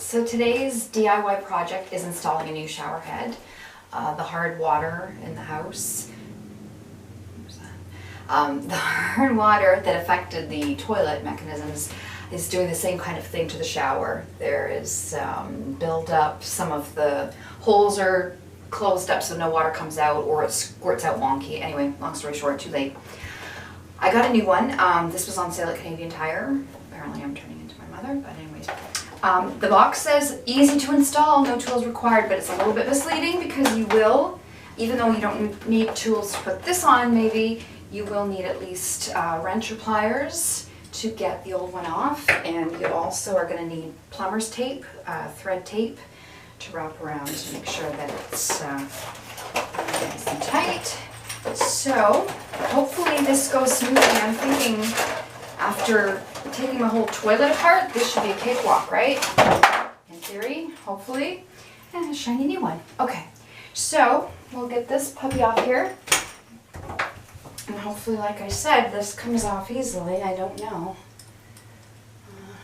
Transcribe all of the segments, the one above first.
So today's DIY project is installing a new shower head. The hard water in the house, the hard water that affected the toilet mechanisms is doing the same kind of thing to the shower. There is build-up, some of the holes are closed up so no water comes out, or it squirts out wonky. Anyway, long story short, too late. I got a new one. This was on sale at Canadian Tire. Apparently I'm turning into my mother, but anyways. The box says easy to install, no tools required, but it's a little bit misleading because you will, even though you don't need tools to put this on, maybe you will need at least wrench or pliers to get the old one off, and you also are going to need plumber's tape, thread tape, to wrap around to make sure that it's nice and tight. So hopefully this goes smoothly. I'm thinking after taking my whole toilet apart, this should be a cakewalk, right? In theory, hopefully. And a shiny new one. Okay, so we'll get this puppy off here. And hopefully, like I said, this comes off easily. I don't know.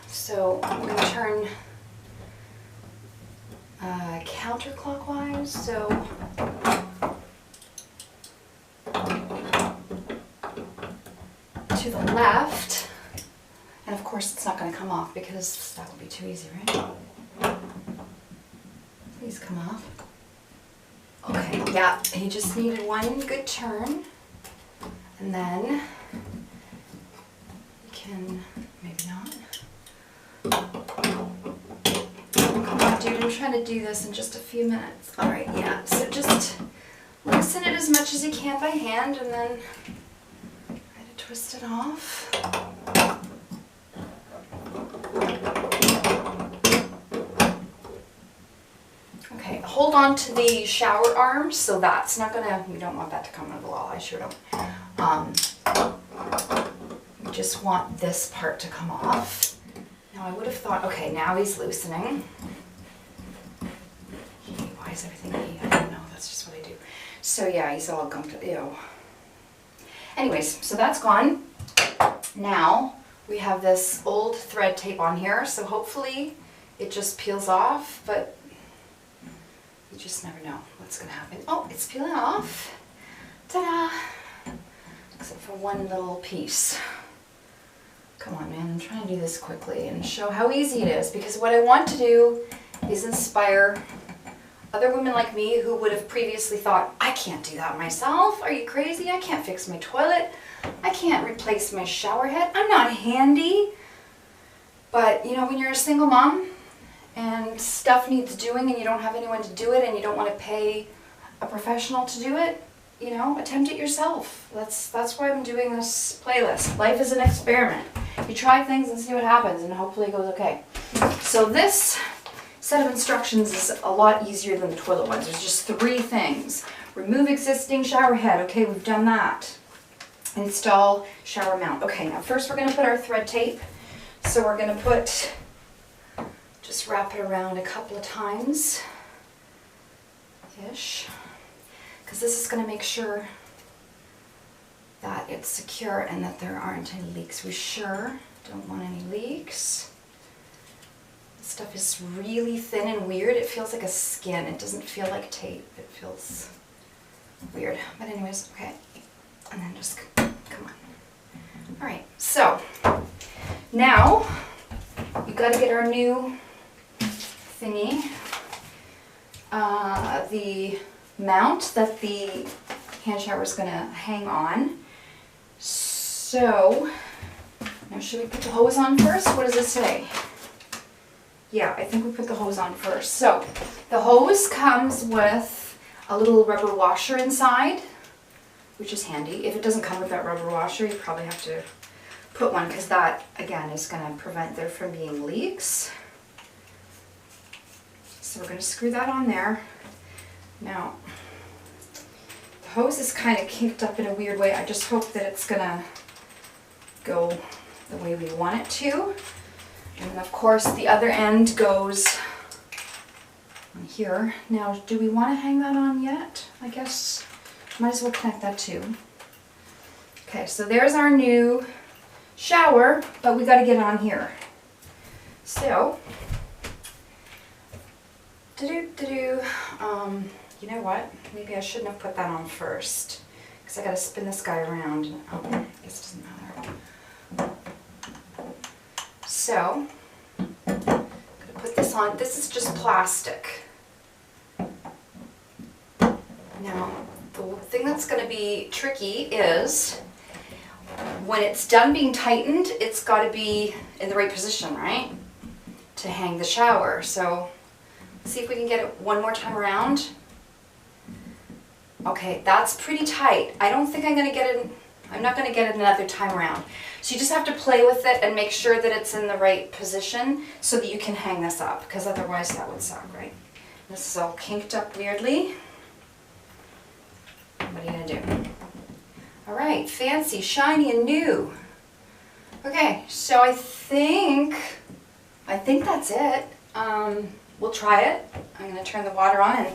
So I'm going to turn counterclockwise. So to the left. And of course it's not going to come off because that would be too easy, right? Please come off. Okay, yeah, he just needed one good turn. And then you can, maybe not. Come on, dude, I'm trying to do this in just a few minutes. All right, yeah, so just loosen it as much as you can by hand and then try to twist it off. Okay, hold on to the shower arms, so that's not gonna, you don't want that to come out of the wall, I sure don't. You just want this part to come off. Now I would have thought, okay, now he's loosening. Why is everything I don't know, that's just what I do. So yeah, he's all gumped up, ew. Anyways, so that's gone. Now we have this old thread tape on here, so hopefully it just peels off, but you just never know what's going to happen. Oh, it's peeling off. Ta-da! Except for one little piece. Come on, man. I'm trying to do this quickly and show how easy it is, because what I want to do is inspire other women like me who would have previously thought, I can't do that myself. Are you crazy? I can't fix my toilet. I can't replace my shower head. I'm not handy. But, you know, when you're a single mom, and stuff needs doing and you don't have anyone to do it and you don't want to pay a professional to do it, you know, attempt it yourself. That's why I'm doing this playlist. Life is an experiment. You try things and see what happens and hopefully it goes okay. So this set of instructions is a lot easier than the toilet ones. There's just 3 things. Remove existing shower head. Okay, we've done that. Install shower mount. Okay, now first we're going to put our thread tape. So we're going to put, just wrap it around a couple of times, ish, because this is going to make sure that it's secure and that there aren't any leaks. We sure don't want any leaks. This stuff is really thin and weird. It feels like a skin. It doesn't feel like tape. It feels weird. But anyways, okay. And then just, come on. All right, so now you got to get our new thingy, the mount that the hand shower is going to hang on. So, now should we put the hose on first? What does it say? Yeah, I think we put the hose on first. So, the hose comes with a little rubber washer inside, which is handy. If it doesn't come with that rubber washer, you probably have to put one, because that, again, is going to prevent there from being leaks. So we're going to screw that on there. Now, the hose is kind of kinked up in a weird way. I just hope that it's going to go the way we want it to. And of course the other end goes on here. Now, do we want to hang that on yet? I guess might as well connect that too. Okay, so there's our new shower, but we got to get on here. So You know what? Maybe I shouldn't have put that on first because I got to spin this guy around. Oh, I guess it doesn't matter. So, I'm gonna put this on. This is just plastic. Now, the thing that's going to be tricky is when it's done being tightened, it's got to be in the right position, right? To hang the shower. So, let's see if we can get it one more time around. Okay, that's pretty tight. I don't think I'm going to get it, I'm not going to get it another time around. So you just have to play with it and make sure that it's in the right position so that you can hang this up, because otherwise that would suck, right? This is all kinked up weirdly. What are you going to do? All right, fancy, shiny, and new. Okay, so I think that's it. We'll try it. I'm going to turn the water on and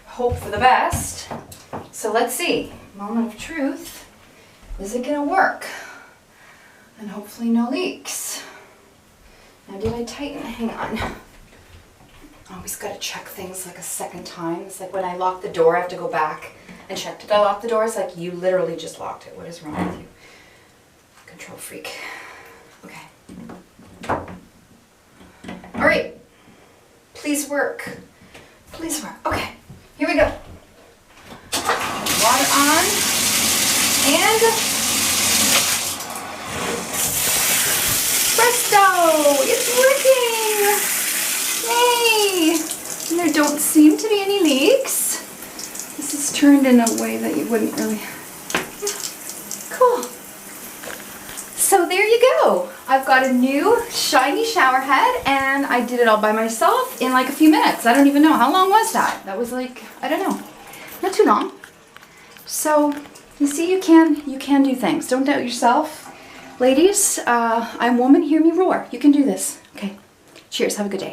hope for the best. So let's see. Moment of truth. Is it going to work? And hopefully no leaks. Now did I tighten? Hang on. Always got to check things like a second time. It's like when I lock the door, I have to go back and check. Did I lock the door? It's like you literally just locked it. What is wrong with you? Control freak. Okay. All right. Please work. Please work. Okay. Here we go. Water on. And presto! It's working! Yay! And there don't seem to be any leaks. This is turned in a way that you wouldn't really... Cool. So there you go. I've got a new shiny shower head and I did it all by myself in like a few minutes. I don't even know. How long was that? That was like, I don't know. Not too long. So you see, you can do things. Don't doubt yourself. Ladies, I'm woman, hear me roar. You can do this. Okay. Cheers. Have a good day.